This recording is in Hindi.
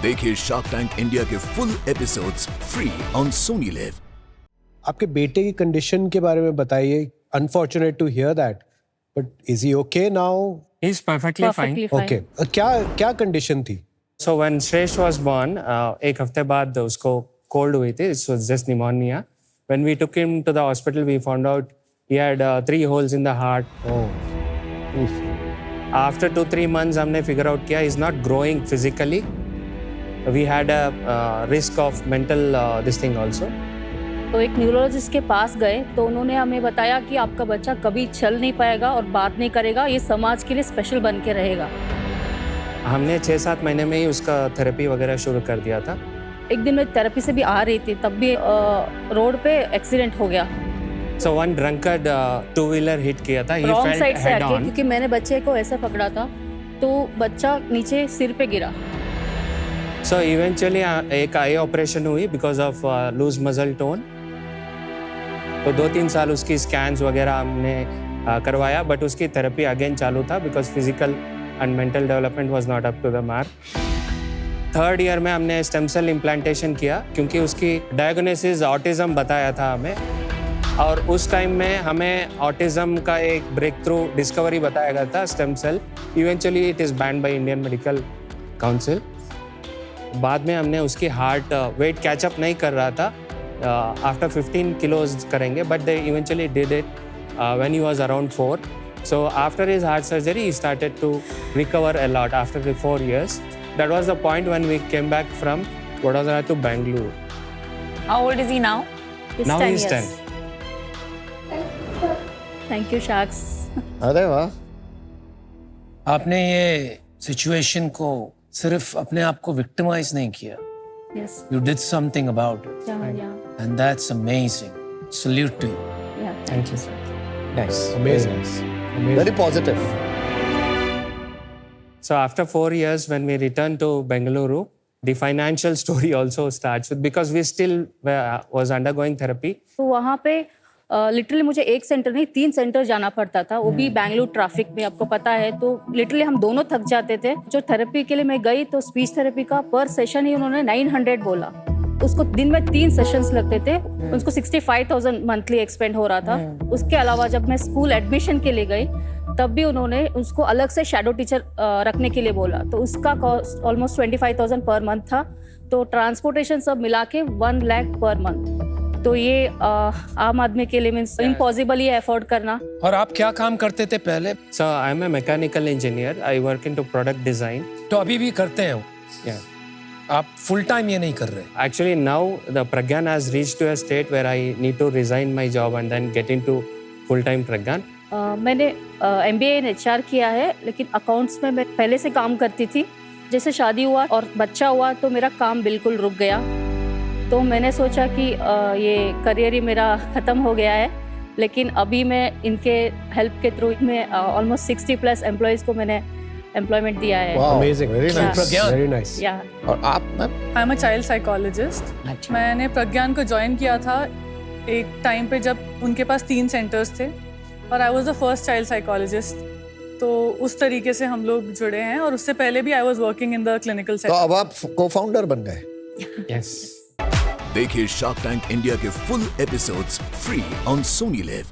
देखिए शार्क टैंक इंडिया के full episodes free on Sony Liv. आपके बेटे की कंडीशन के बारे में बताइए। Unfortunate to hear that, but is he okay now? He is perfectly fine. Okay, क्या कंडीशन थी? So when Shresh was born, एक हफ्ते बाद उसको cold हुई थी. It was just pneumonia. When we took him to the hospital, we found out he had 3 holes in the heart. After 2-3 months, हमने figure out किया he's not growing physically. We had a risk of mental this thing also. तो एक न्यूरोलॉजिस्ट के पास गए तो उन्होंने हमें बताया कि आपका बच्चा कभी चल नहीं पाएगा और बात नहीं करेगा, ये समाज के लिए स्पेशल बन के रहेगा। हमने 6-7 महीने में ही उसका थेरेपी वगैरह शुरू कर दिया था। एक दिन मैं थेरेपी से भी आ रही थी, तब भी रोड पे एक्सीडेंट हो गया। So one drunkard 2-wheeler hit किया था। He रॉन्ग fell साइड से head आके, on. क्योंकि मैंने बच्चे को ऐसा पकड़ा था तो बच्चा नीचे सिर पे गिरा। So eventually एक आई ऑपरेशन हुई because of loose muscle tone. तो 2-3 साल उसकी स्कैन्स वगैरह हमने करवाया, बट उसकी थेरेपी अगेन चालू था because physical and mental development was not up to the mark. 3rd year में हमने स्टेम सेल इम्प्लांटेशन किया क्योंकि उसकी डायग्नोसिस ऑटिज्म बताया था हमें, और उस टाइम में हमें ऑटिज्म का एक ब्रेक थ्रू डिस्कवरी बताया गया था, stem cell. Eventually it is banned by Indian medical council. बाद में हमने उसकी हार्ट वेट कैचअप नहीं कर रहा था, आफ्टर 15 kilos करेंगे, but they eventually did it when he was around 4. So after his heart surgery he started to recover a lot after the 4 years. That was the point when we came back from Vadodara to Bangalore. How old is he now? Now he is 10. Thank you sharks. अरे वाह, आपने ये सिचुएशन को सिर्फ अपने आप को विक्टिमाइज नहीं किया, yes, you did something about it, and that's amazing. Salute to you. Thank you. nice, Amazing. very positive. So after 4 years when we returned to Bengaluru, the financial story also starts with, because we still was undergoing therapy. तो वहाँ पे लिटरली मुझे एक सेंटर नहीं 3 सेंटर जाना पड़ता था, वो भी बेंगलुरु ट्रैफिक में, आपको पता है। तो लिटरली हम दोनों थक जाते थे। जो थेरेपी के लिए मैं गई तो स्पीच थेरेपी का पर सेशन ही उन्होंने 900 बोला। उसको दिन में 3 सेशंस लगते थे, उसको 65,000 मंथली एक्सपेंड हो रहा था। उसके अलावा जब मैं स्कूल एडमिशन के लिए गई तब भी उन्होंने उसको अलग से शैडो टीचर रखने के लिए बोला, तो उसका कॉस्ट ऑलमोस्ट 25,000 पर मंथ था। तो ट्रांसपोर्टेशन सब मिला के 1 लाख पर मंथ। तो ये आम आदमी के लिए मीन्स इम्पॉसिबल ही अफोर्ड करना। और आप क्या काम करते थे पहले? So I am a mechanical engineer. I work into product design. तो अभी भी करते हैं? Yeah. आप फुल टाइम ये नहीं कर रहे? Actually now the Pragyan has reached to a state where I need to resign my job and then get into full-time Pragyan. मैंने MBA in HR किया है, लेकिन अकाउंट्स में मैं पहले से काम करती थी। जैसे शादी हुआ और बच्चा हुआ तो मेरा काम बिल्कुल रुक गया। तो मैंने सोचा कि ये करियर ही मेरा ख़त्म हो गया है, लेकिन अभी मैं इनके हेल्प के थ्रू में ऑलमोस्ट 60+ एम्प्लॉयज़ को मैंने एम्प्लॉयमेंट दिया है। Wow, Amazing. very Yeah. nice. प्रज्ञान? Very nice. या और आप ma'am? I am a child psychologist. मैंने प्रज्ञान को ज्वाइन किया था एक टाइम पे जब उनके पास 3 सेंटर्स थे और I was the first child psychologist. तो उस तरीके से हम लोग जुड़े हैं, और उससे पहले भी I was working in the clinical तो सेक्टर। अब आप को-फाउंडर बन गए। Yes. देखिए शार्क टैंक इंडिया के full episodes free on Sony live.